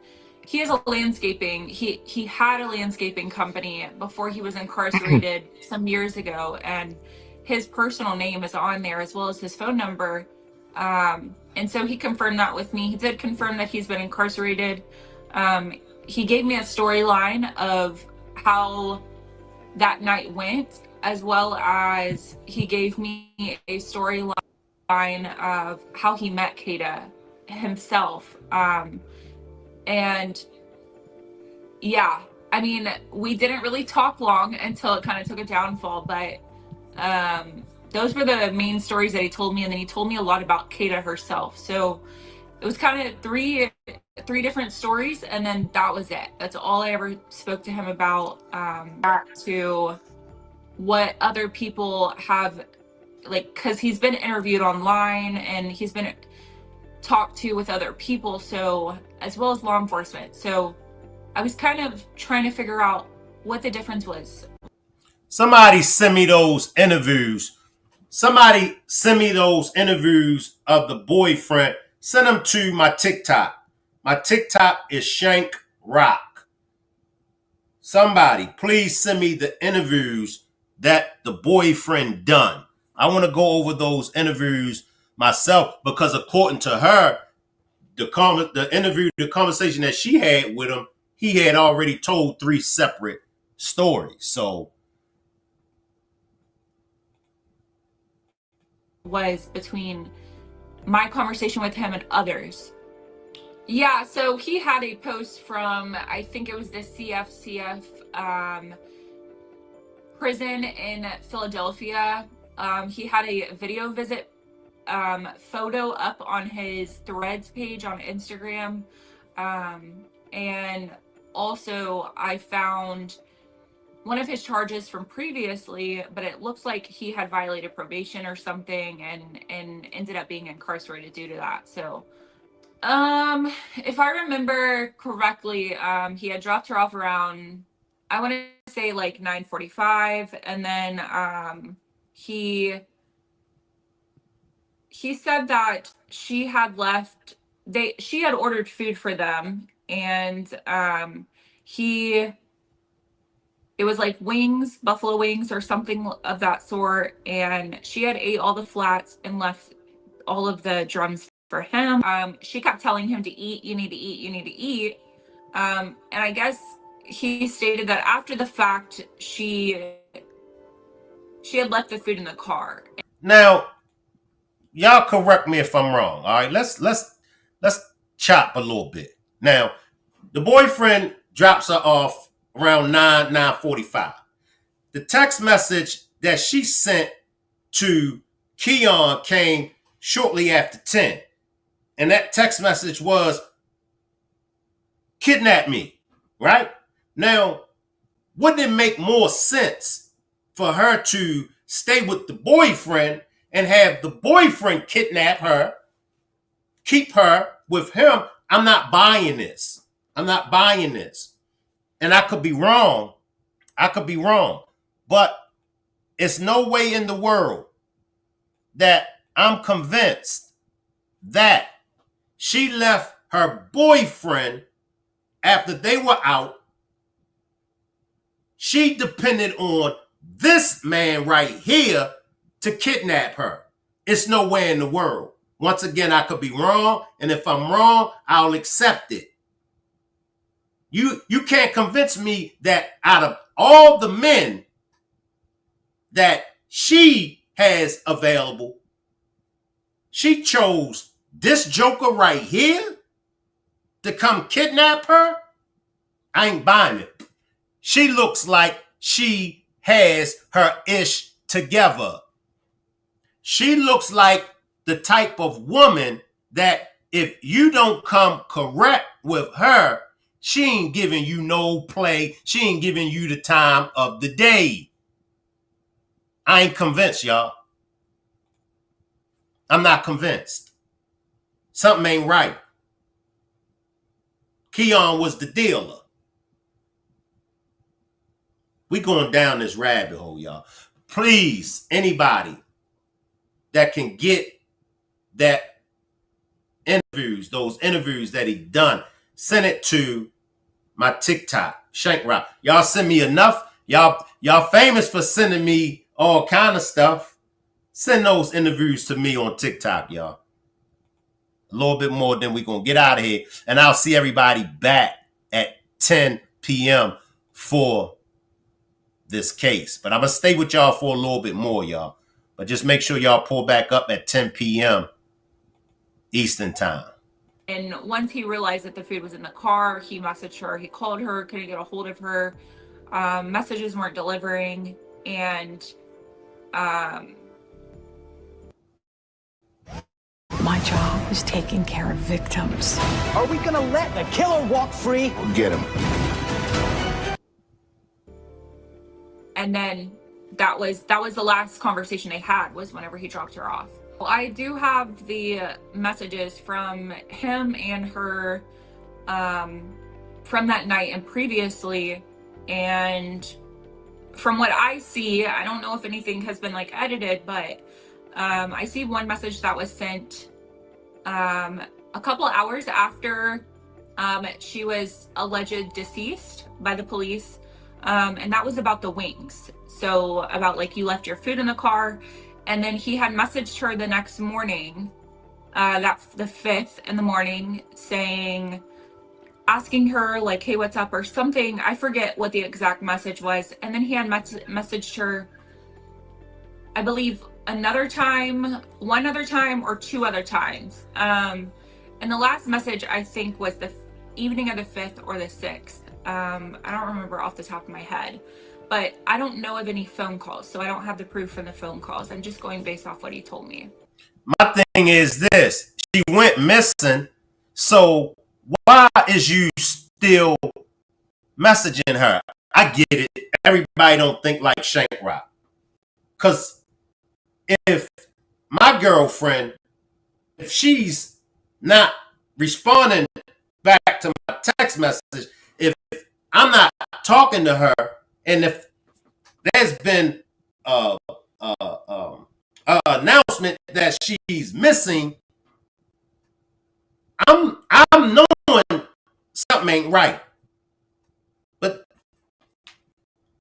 Speaker 15: he has a landscaping, he had a landscaping company before he was incarcerated some years ago, and his personal name is on there as well as his phone number. And so he confirmed that with me. He did confirm that he's been incarcerated. He gave me a storyline of how that night went, as well as he gave me a storyline of how he met KADA himself. And yeah, I mean, we didn't really talk long until it kind of took a downfall, but those were the main stories that he told me. And then he told me a lot about KADA herself. So it was kind of three different stories, and then that was it. That's all I ever spoke to him about. Back to what other people have, like, because he's been interviewed online and he's been talked to with other people, so as well as law enforcement. So I was kind of trying to figure out what the difference was.
Speaker 1: Somebody send me those interviews. Somebody send me those interviews of the boyfriend. Send them to my TikTok. My TikTok is Shank Rock. Somebody, please send me the interviews that the boyfriend done. I want to go over those interviews myself, because according to her, the conversation that she had with him, he had already told 3 separate stories. So
Speaker 15: was between my conversation with him and others. Yeah, so he had a post from, I think it was the CFCF prison in Philadelphia. He had a video visit photo up on his Threads page on Instagram. And also I found one of his charges from previously, but it looks like he had violated probation or something and ended up being incarcerated due to that. So if I remember correctly, he had dropped her off around, I want to say like 9:45, and then he said that she had left, she had ordered food for them, and it was like wings, buffalo wings or something of that sort, and she had ate all the flats and left all of the drums for him. She kept telling him to eat, you need to eat, you need to eat. And I guess he stated that after the fact, she had left the food in the car.
Speaker 1: now, y'all correct me if I'm wrong. All right, let's chop a little bit. Now, the boyfriend drops her off around 9:45. The text message that she sent to Keon came shortly after 10. And that text message was, "Kidnap me," right? Now, wouldn't it make more sense for her to stay with the boyfriend and have the boyfriend kidnap her, keep her with him? I'm not buying this. I'm not buying this. And I could be wrong. I could be wrong. But it's no way in the world that I'm convinced that she left her boyfriend after they were out. She depended on this man right here to kidnap her. It's nowhere in the world. Once again, I could be wrong, and if I'm wrong, I'll accept it. You can't convince me that out of all the men that she has available, she chose this joker right here to come kidnap her. I ain't buying it. She looks like she has her ish together. She looks like the type of woman that if you don't come correct with her, she ain't giving you no play. She ain't giving you the time of the day. I ain't convinced, y'all. I'm not convinced. Something ain't right. Keon was the dealer. We going down this rabbit hole, y'all. Please, anybody that can get that interviews, those interviews that he done, send it to my TikTok, Shank Rock. Y'all send me enough. Y'all famous for sending me all kind of stuff. Send those interviews to me on TikTok, y'all. A little bit more, then we're going to get out of here. And I'll see everybody back at 10 p.m. for this case. But I'm going to stay with y'all for a little bit more, y'all. But just make sure y'all pull back up at 10 p.m. Eastern time.
Speaker 15: And once he realized that the food was in the car, he messaged her. He called her, couldn't get a hold of her. Messages weren't delivering. And
Speaker 17: my job is taking care of victims.
Speaker 18: Are we gonna let the killer walk free?
Speaker 6: We'll get him.
Speaker 15: And then that was the last conversation they had, was whenever he dropped her off. Well, I do have the messages from him and her from that night and previously. And from what I see, I don't know if anything has been like edited, but I see one message that was sent a couple hours after she was alleged deceased by the police. And that was about the wings. So about like, you left your food in the car. And then he had messaged her the next morning, that's the 5th in the morning, asking her like, hey, what's up or something. I forget what the exact message was. And then he had messaged her, I believe one other time or 2 other times. And the last message I think was the evening of the 5th or the 6th. I don't remember off the top of my head, but I don't know of any phone calls. So I don't have the proof from the phone calls. I'm just going based off what he told me.
Speaker 1: My thing is this. She went missing. So why is you still messaging her? I get it. Everybody don't think like Shank Rock. Because if my girlfriend, if she's not responding back to my text message, if I'm not talking to her, and if there's been an announcement that she's missing, I'm knowing something ain't right. But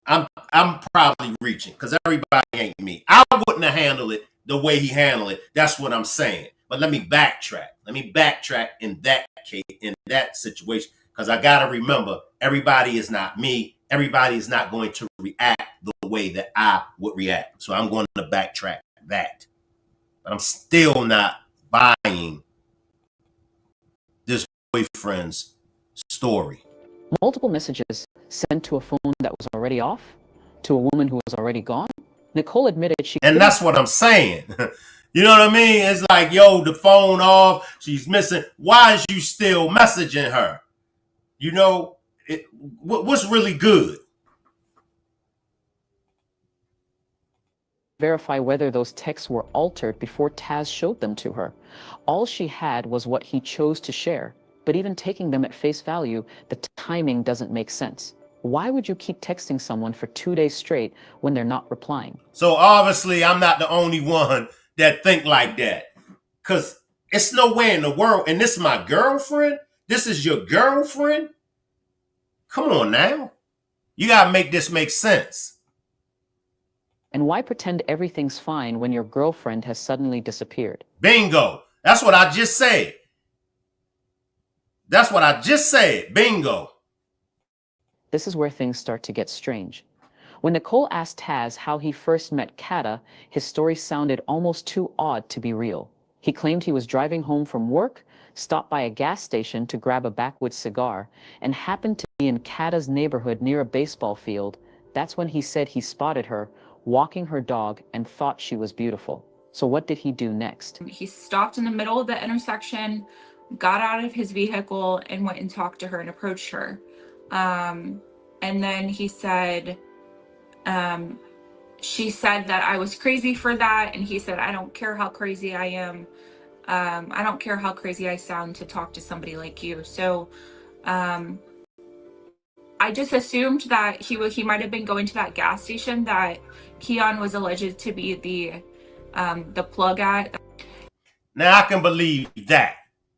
Speaker 1: I'm probably reaching, because everybody ain't me. I wouldn't have handled it the way he handled it. That's what I'm saying. But let me backtrack. Let me backtrack in that case, in that situation, because I got to remember, everybody is not me. Everybody is not going to react the way that I would react. So I'm going to backtrack that. But I'm still not buying this boyfriend's story.
Speaker 16: Multiple messages sent to a phone that was already off, to a woman who was already gone. Nicole admitted she...
Speaker 1: And that's what I'm saying. You know what I mean? It's like, yo, the phone off, she's missing. Why is you still messaging her? You know, what's really good?
Speaker 16: Verify whether those texts were altered before Taz showed them to her. All she had was what he chose to share. But even taking them at face value, the timing doesn't make sense. Why would you keep texting someone for 2 days straight when they're not replying?
Speaker 1: So obviously I'm not the only one that think like that. Because it's no way in the world, and this is my girlfriend? This is your girlfriend? Come on now. You got to make this make sense.
Speaker 16: And why pretend everything's fine when your girlfriend has suddenly disappeared?
Speaker 1: Bingo. That's what I just said. That's what I just said. Bingo.
Speaker 16: This is where things start to get strange. When Nicole asked Taz how he first met KADA, his story sounded almost too odd to be real. He claimed he was driving home from work, stopped by a gas station to grab a backwoods cigar, and happened to be in KADA's neighborhood near a baseball field. That's when he said he spotted her walking her dog and thought she was beautiful. So what did he do next?
Speaker 15: He stopped in the middle of the intersection, got out of his vehicle, and went and talked to her and approached her. And then he said, she said that I was crazy for that. And he said, I don't care how crazy I am. I don't care how crazy I sound to talk to somebody like you. So, I just assumed that he might have been going to that gas station that Keon was alleged to be the plug at.
Speaker 1: Now I can believe that.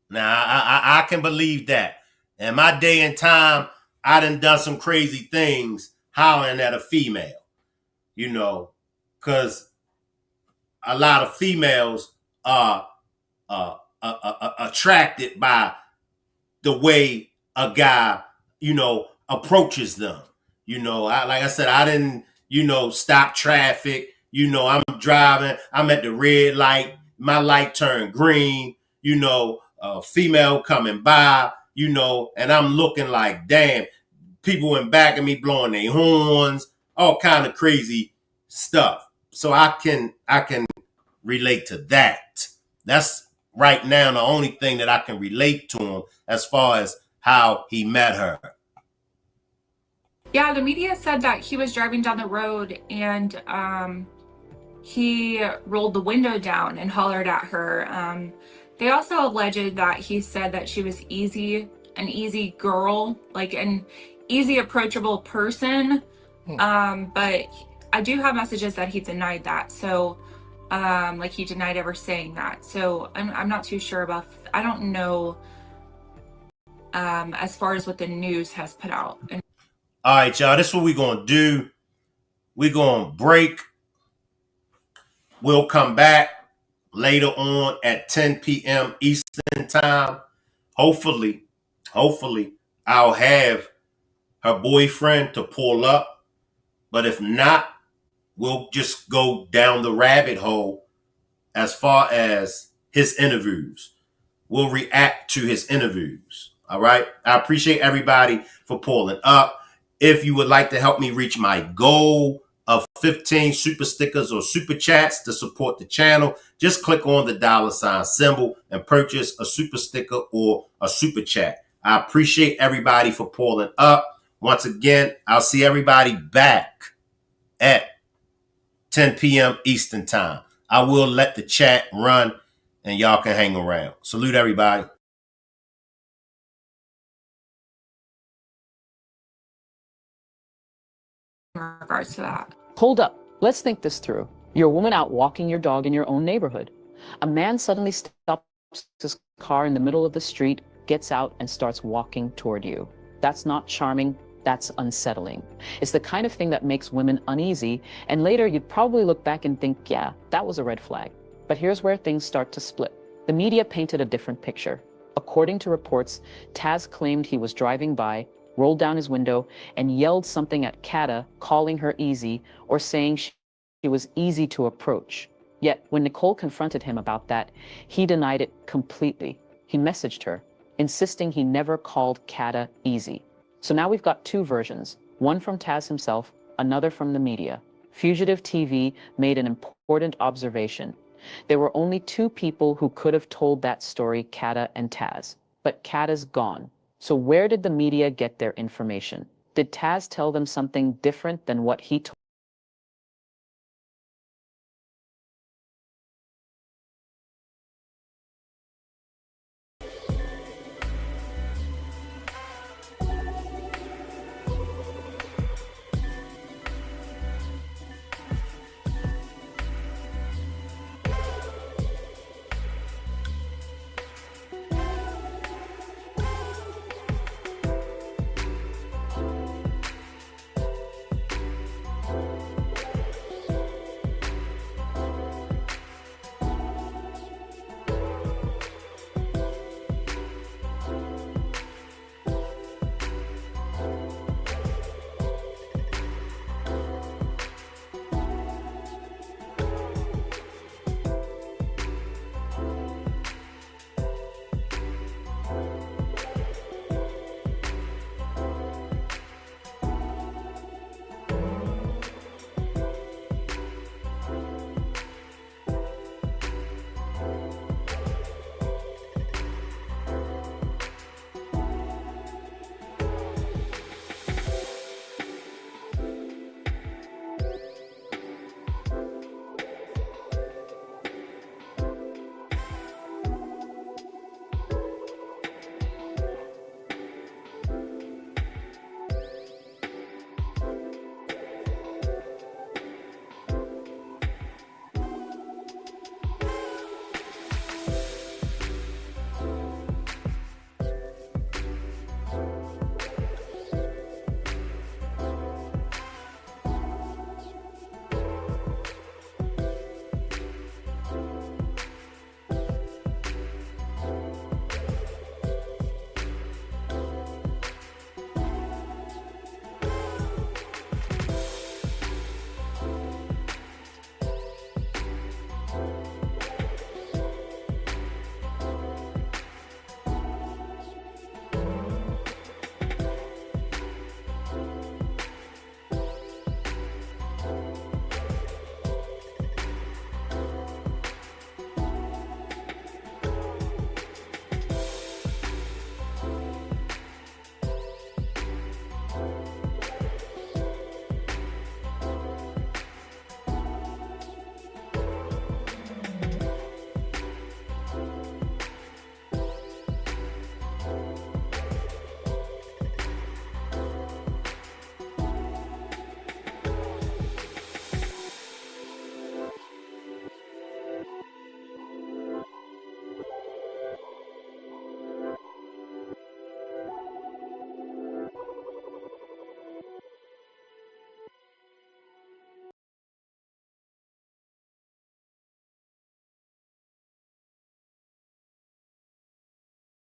Speaker 1: Now I can believe that. In my day and time, I done some crazy things hollering at a female, because a lot of females are attracted by the way a guy, approaches them. Like I said, I didn't, stop traffic. I'm driving. I'm at the red light. My light turned green. A female coming by. And I'm looking like, damn, people in back of me blowing their horns, all kind of crazy stuff. So I can relate to that. That's right now the only thing that I can relate to him as far as how he met her.
Speaker 15: Yeah, the media said that he was driving down the road and he rolled the window down and hollered at her. They also alleged that he said that she was an easy girl, like an easy approachable person. But I do have messages that he denied that. So like he denied ever saying that. So I'm not too sure about, I don't know as far as what the news has put out.
Speaker 1: All right, y'all, this is what we're going to do. We're going to break. We'll come back later on at 10 p.m. Eastern time. Hopefully, I'll have her boyfriend to pull up. But if not, we'll just go down the rabbit hole as far as his interviews. We'll react to his interviews. All right. I appreciate everybody for pulling up. If you would like to help me reach my goal of 15 super stickers or super chats to support the channel, just click on the $ symbol and purchase a super sticker or a super chat. I appreciate everybody for pulling up. Once again, I'll see everybody back at 10 p.m. Eastern time. I will let the chat run and y'all can hang around. Salute everybody.
Speaker 15: In regards to that.
Speaker 16: Hold up. Let's think this through. You're a woman out walking your dog in your own neighborhood. A man suddenly stops his car in the middle of the street, gets out, and starts walking toward you. That's not charming. That's unsettling. It's the kind of thing that makes women uneasy, and later you'd probably look back and think, yeah, that was a red flag. But here's where things start to split. The media painted a different picture. According to reports, Taz claimed he was driving by, rolled down his window, and yelled something at KADA, calling her easy or saying she was easy to approach. Yet, when Nicole confronted him about that, he denied it completely. He messaged her, insisting he never called KADA easy. So now we've got two versions, one from Taz himself, another from the media. Fugitive TV made an important observation. There were only two people who could have told that story, KADA and Taz. But KADA's gone. So where did the media get their information? Did Taz tell them something different than what he told